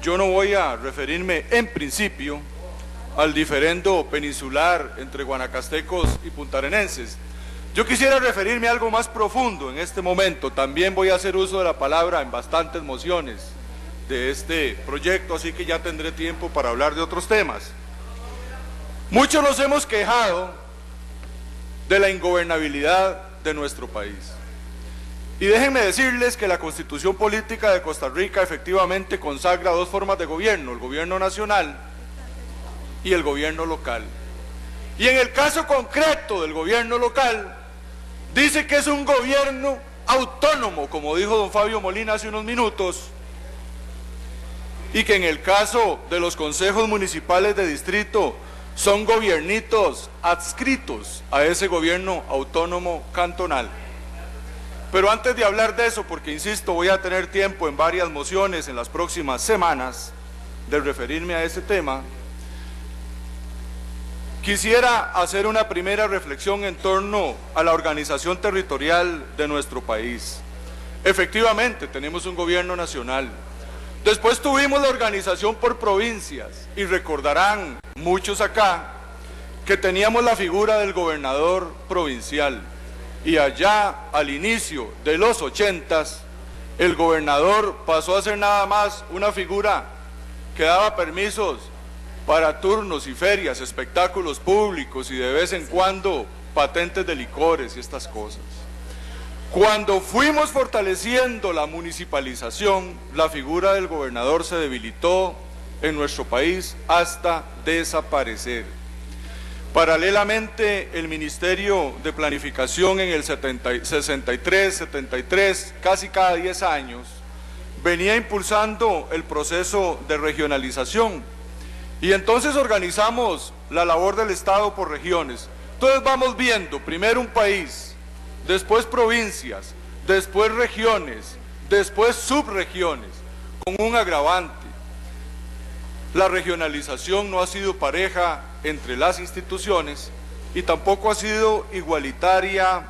yo no voy a referirme en principio al diferendo peninsular entre guanacastecos y puntarenenses. Yo quisiera referirme a algo más profundo en este momento. También voy a hacer uso de la palabra en bastantes mociones de este proyecto, así que ya tendré tiempo para hablar de otros temas. Muchos nos hemos quejado de la ingobernabilidad de nuestro país. Y déjenme decirles que la Constitución Política de Costa Rica efectivamente consagra dos formas de gobierno, el gobierno nacional y el gobierno local. Y en el caso concreto del gobierno local, dice que es un gobierno autónomo, como dijo don Fabio Molina hace unos minutos, y que en el caso de los consejos municipales de distrito son gobiernitos adscritos a ese gobierno autónomo cantonal. Pero antes de hablar de eso, porque insisto, voy a tener tiempo en varias mociones en las próximas semanas de referirme a ese tema, quisiera hacer una primera reflexión en torno a la organización territorial de nuestro país. Efectivamente, tenemos un gobierno nacional. Después tuvimos la organización por provincias, y recordarán muchos acá que teníamos la figura del gobernador provincial. Y allá, al inicio de los 80s, el gobernador pasó a ser nada más una figura que daba permisos para turnos y ferias, espectáculos públicos y de vez en cuando patentes de licores y estas cosas. Cuando fuimos fortaleciendo la municipalización, la figura del gobernador se debilitó en nuestro país hasta desaparecer. Paralelamente, el Ministerio de Planificación en el 63, 73, casi cada 10 años, venía impulsando el proceso de regionalización. Y entonces organizamos la labor del Estado por regiones. Entonces vamos viendo primero un país, después provincias, después regiones, después subregiones, con un agravante. La regionalización no ha sido pareja entre las instituciones y tampoco ha sido igualitaria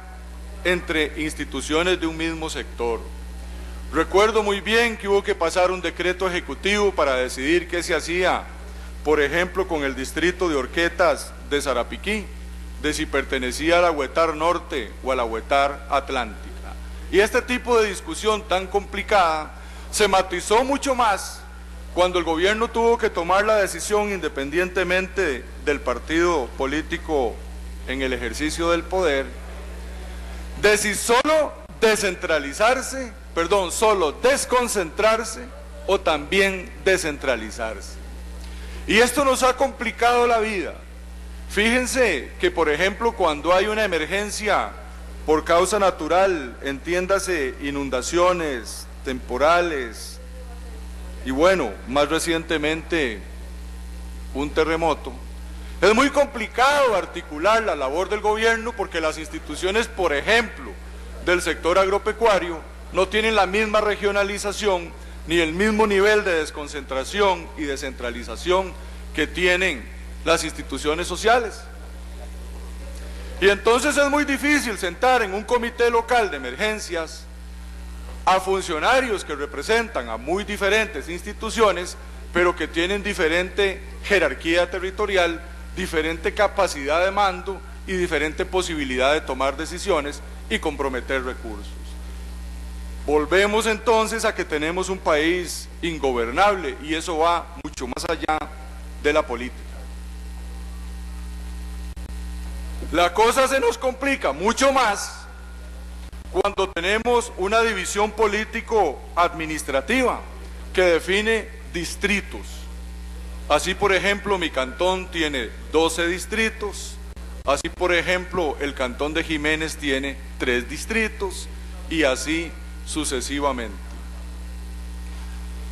entre instituciones de un mismo sector. Recuerdo muy bien que hubo que pasar un decreto ejecutivo para decidir qué se hacía, por ejemplo, con el distrito de Horquetas de Sarapiquí, de si pertenecía a la Huetar Norte o a la Huetar Atlántica. Y este tipo de discusión tan complicada se matizó mucho más cuando el gobierno tuvo que tomar la decisión, independientemente del partido político en el ejercicio del poder, de si solo desconcentrarse o también descentralizarse. Y esto nos ha complicado la vida. Fíjense que, por ejemplo, cuando hay una emergencia por causa natural, entiéndase inundaciones, temporales, y bueno, más recientemente un terremoto, es muy complicado articular la labor del gobierno porque las instituciones, por ejemplo, del sector agropecuario, no tienen la misma regionalización ni el mismo nivel de desconcentración y descentralización que tienen las instituciones sociales. Y entonces es muy difícil sentar en un comité local de emergencias a funcionarios que representan a muy diferentes instituciones, pero que tienen diferente jerarquía territorial, diferente capacidad de mando y diferente posibilidad de tomar decisiones y comprometer recursos. Volvemos entonces a que tenemos un país ingobernable y eso va mucho más allá de la política. La cosa se nos complica mucho más cuando tenemos una división político-administrativa que define distritos. Así, por ejemplo, mi cantón tiene 12 distritos, así, por ejemplo, el cantón de Jiménez tiene 3 distritos y así sucesivamente.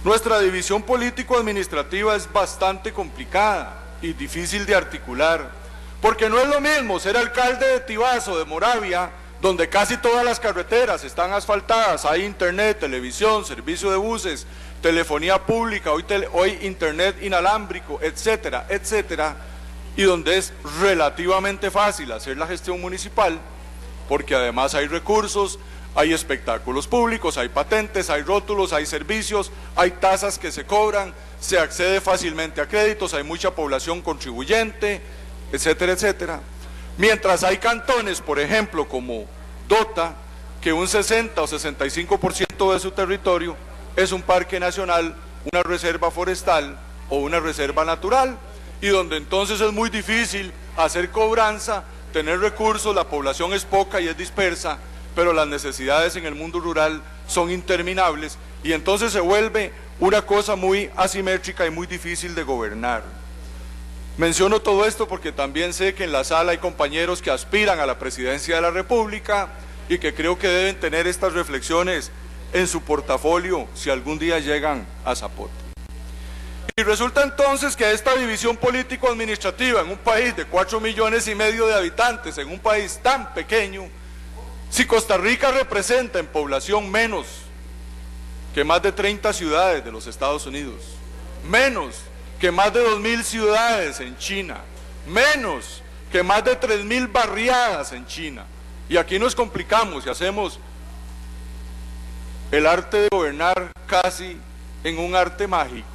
Nuestra división político-administrativa es bastante complicada y difícil de articular, porque no es lo mismo ser alcalde de Tibaso, de Moravia, donde casi todas las carreteras están asfaltadas, hay internet, televisión, servicio de buses, telefonía pública, hoy internet inalámbrico, etcétera, etcétera, y donde es relativamente fácil hacer la gestión municipal, porque además hay recursos, Hay espectáculos públicos, hay patentes, hay rótulos, hay servicios, hay tasas que se cobran, se accede fácilmente a créditos, hay mucha población contribuyente, etcétera, etcétera. Mientras hay cantones, por ejemplo, como Dota, que un 60 o 65% de su territorio es un parque nacional, una reserva forestal o una reserva natural, y donde entonces es muy difícil hacer cobranza, tener recursos, la población es poca y es dispersa, pero las necesidades en el mundo rural son interminables, y entonces se vuelve una cosa muy asimétrica y muy difícil de gobernar. Menciono todo esto porque también sé que en la sala hay compañeros que aspiran a la presidencia de la República y que creo que deben tener estas reflexiones en su portafolio si algún día llegan a Zapote. Y resulta entonces que esta división político-administrativa en un país de 4,5 millones de habitantes, en un país tan pequeño, si Costa Rica representa en población menos que más de 30 ciudades de los Estados Unidos, menos que más de 2,000 ciudades en China, menos que más de 3,000 barriadas en China, y aquí nos complicamos y hacemos el arte de gobernar casi en un arte mágico,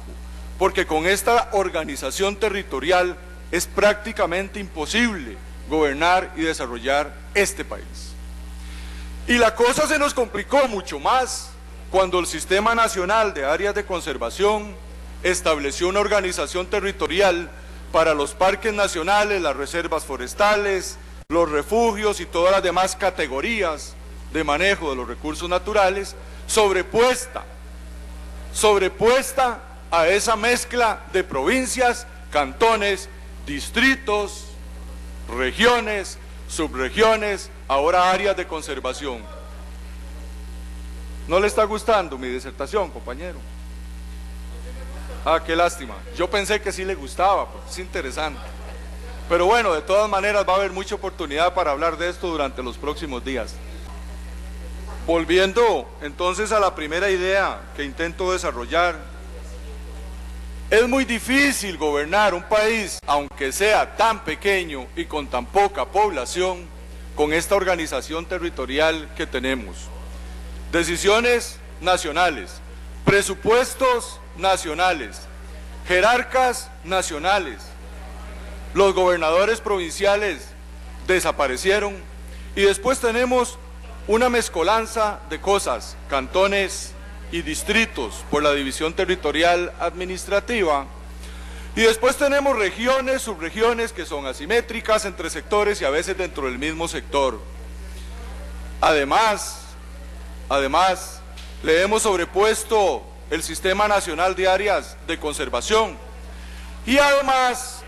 porque con esta organización territorial es prácticamente imposible gobernar y desarrollar este país. Y la cosa se nos complicó mucho más cuando el Sistema Nacional de Áreas de Conservación estableció una organización territorial para los parques nacionales, las reservas forestales, los refugios y todas las demás categorías de manejo de los recursos naturales, sobrepuesta a esa mezcla de provincias, cantones, distritos, regiones, subregiones, ahora áreas de conservación. ¿No le está gustando mi disertación, compañero? Ah, qué lástima. Yo pensé que sí le gustaba, porque es interesante. Pero bueno, de todas maneras va a haber mucha oportunidad para hablar de esto durante los próximos días. Volviendo entonces a la primera idea que intento desarrollar, es muy difícil gobernar un país, aunque sea tan pequeño y con tan poca población, con esta organización territorial que tenemos. Decisiones nacionales, presupuestos nacionales, jerarcas nacionales, los gobernadores provinciales desaparecieron y después tenemos una mezcolanza de cosas, cantones y distritos por la división territorial administrativa, y después tenemos regiones, subregiones que son asimétricas entre sectores y a veces dentro del mismo sector. Además, le hemos sobrepuesto el Sistema Nacional de Áreas de Conservación y además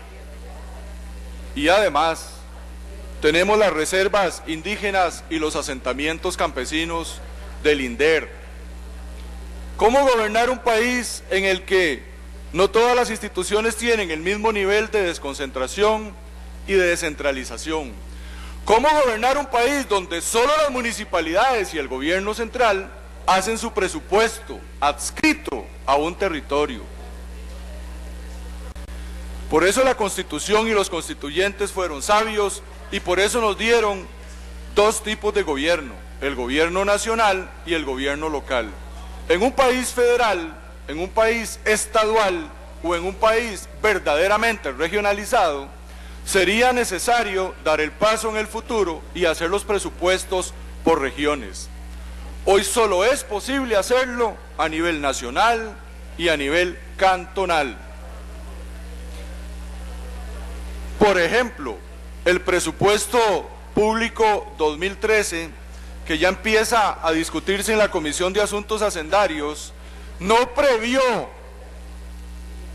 tenemos las reservas indígenas y los asentamientos campesinos del INDER. ¿Cómo gobernar un país en el que no todas las instituciones tienen el mismo nivel de desconcentración y de descentralización? ¿Cómo gobernar un país donde solo las municipalidades y el gobierno central hacen su presupuesto adscrito a un territorio? Por eso la Constitución y los constituyentes fueron sabios y por eso nos dieron dos tipos de gobierno, el gobierno nacional y el gobierno local. En un país federal, en un país estadual o en un país verdaderamente regionalizado, sería necesario dar el paso en el futuro y hacer los presupuestos por regiones. Hoy solo es posible hacerlo a nivel nacional y a nivel cantonal. Por ejemplo, el presupuesto público 2013, que ya empieza a discutirse en la Comisión de Asuntos Hacendarios, no previó,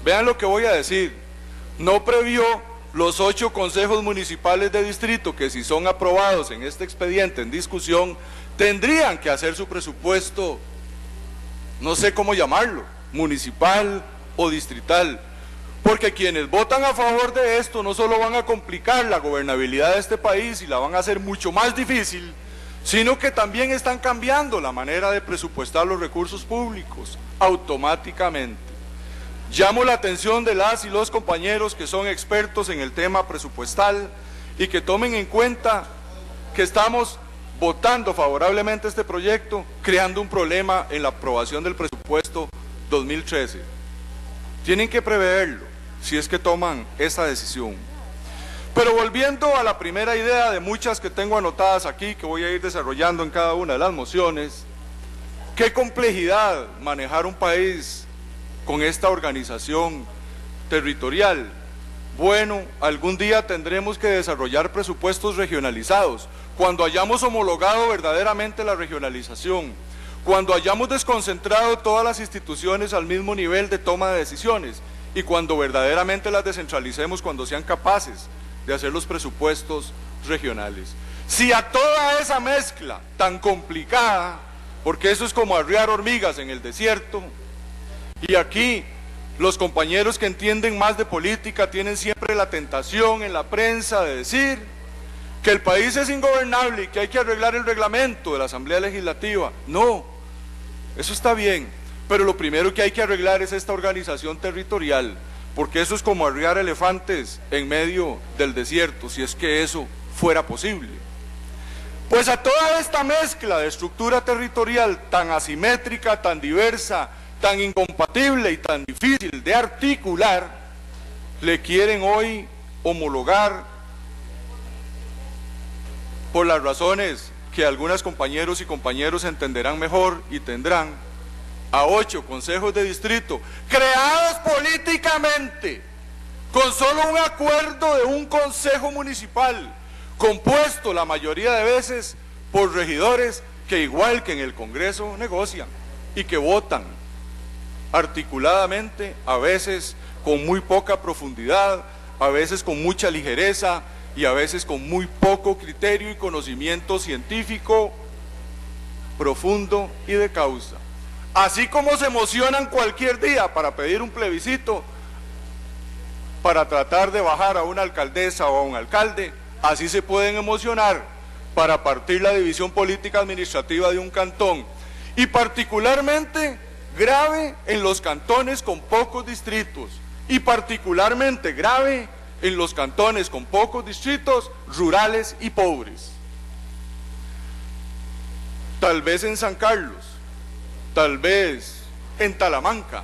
vean lo que voy a decir, no previó los 8 consejos municipales de distrito que, si son aprobados en este expediente en discusión, tendrían que hacer su presupuesto, no sé cómo llamarlo, municipal o distrital, porque quienes votan a favor de esto no solo van a complicar la gobernabilidad de este país y la van a hacer mucho más difícil, sino que también están cambiando la manera de presupuestar los recursos públicos automáticamente. Llamo la atención de las y los compañeros que son expertos en el tema presupuestal y que tomen en cuenta que estamos votando favorablemente este proyecto, creando un problema en la aprobación del presupuesto 2013. Tienen que preverlo si es que toman esa decisión. Pero volviendo a la primera idea de muchas que tengo anotadas aquí, que voy a ir desarrollando en cada una de las mociones, qué complejidad manejar un país con esta organización territorial. Bueno, algún día tendremos que desarrollar presupuestos regionalizados, cuando hayamos homologado verdaderamente la regionalización, cuando hayamos desconcentrado todas las instituciones al mismo nivel de toma de decisiones y cuando verdaderamente las descentralicemos, cuando sean capaces de hacer los presupuestos regionales. Si a toda esa mezcla tan complicada, porque eso es como arriar hormigas en el desierto, y aquí los compañeros que entienden más de política tienen siempre la tentación en la prensa de decir que el país es ingobernable y que hay que arreglar el reglamento de la Asamblea Legislativa. No, eso está bien, pero lo primero que hay que arreglar es esta organización territorial, porque eso es como arriar elefantes en medio del desierto, si es que eso fuera posible. Pues a toda esta mezcla de estructura territorial tan asimétrica, tan diversa, tan incompatible y tan difícil de articular, le quieren hoy homologar, por las razones que algunos compañeros y compañeros entenderán mejor y tendrán, a 8 consejos de distrito, creados políticamente, con solo un acuerdo de un consejo municipal, compuesto la mayoría de veces por regidores que igual que en el Congreso negocian y que votan articuladamente, a veces con muy poca profundidad, a veces con mucha ligereza y a veces con muy poco criterio y conocimiento científico profundo y de causa. Así como se emocionan cualquier día para pedir un plebiscito, para tratar de bajar a una alcaldesa o a un alcalde, así se pueden emocionar para partir la división política administrativa de un cantón, y particularmente grave en los cantones con pocos distritos, y particularmente grave en los cantones con pocos distritos rurales y pobres. Tal vez en San Carlos, tal vez en Talamanca,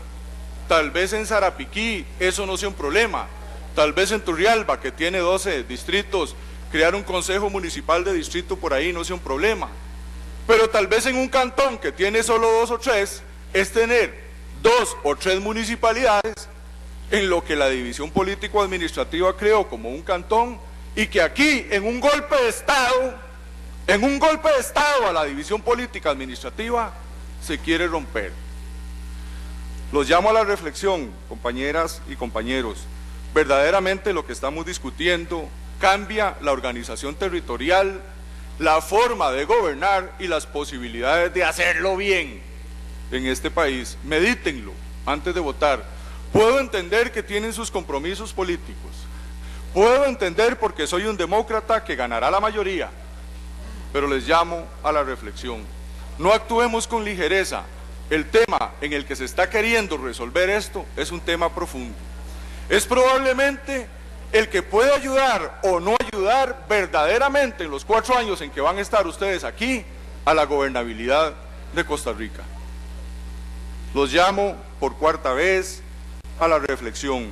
tal vez en Sarapiquí eso no sea un problema, tal vez en Turrialba, que tiene 12 distritos, crear un consejo municipal de distrito por ahí no sea un problema, pero tal vez en un cantón que tiene solo 2 o 3, es tener 2 o 3 municipalidades en lo que la división político-administrativa creó como un cantón, y que aquí en un golpe de Estado a la división política-administrativa se quiere romper. Los llamo a la reflexión, compañeras y compañeros. Verdaderamente lo que estamos discutiendo cambia la organización territorial, la forma de gobernar y las posibilidades de hacerlo bien en este país. Medítenlo antes de votar. Puedo entender que tienen sus compromisos políticos, puedo entender porque soy un demócrata que ganará la mayoría, pero les llamo a la reflexión. No actuemos con ligereza. El tema en el que se está queriendo resolver esto es un tema profundo. Es probablemente el que puede ayudar o no ayudar verdaderamente en los 4 años en que van a estar ustedes aquí a la gobernabilidad de Costa Rica. Los llamo por 4ª vez a la reflexión.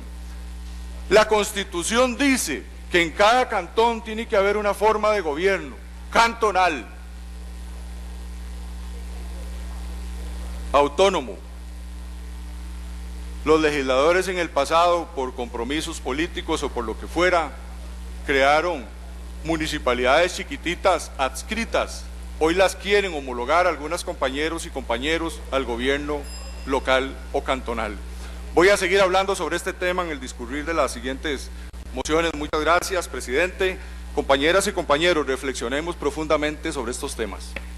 La Constitución dice que en cada cantón tiene que haber una forma de gobierno cantonal, autónomo. Los legisladores en el pasado, por compromisos políticos o por lo que fuera, crearon municipalidades chiquititas adscritas. Hoy las quieren homologar algunos compañeros y compañeros al gobierno local o cantonal. Voy a seguir hablando sobre este tema en el discurrir de las siguientes mociones. Muchas gracias, presidente. Compañeras y compañeros, reflexionemos profundamente sobre estos temas.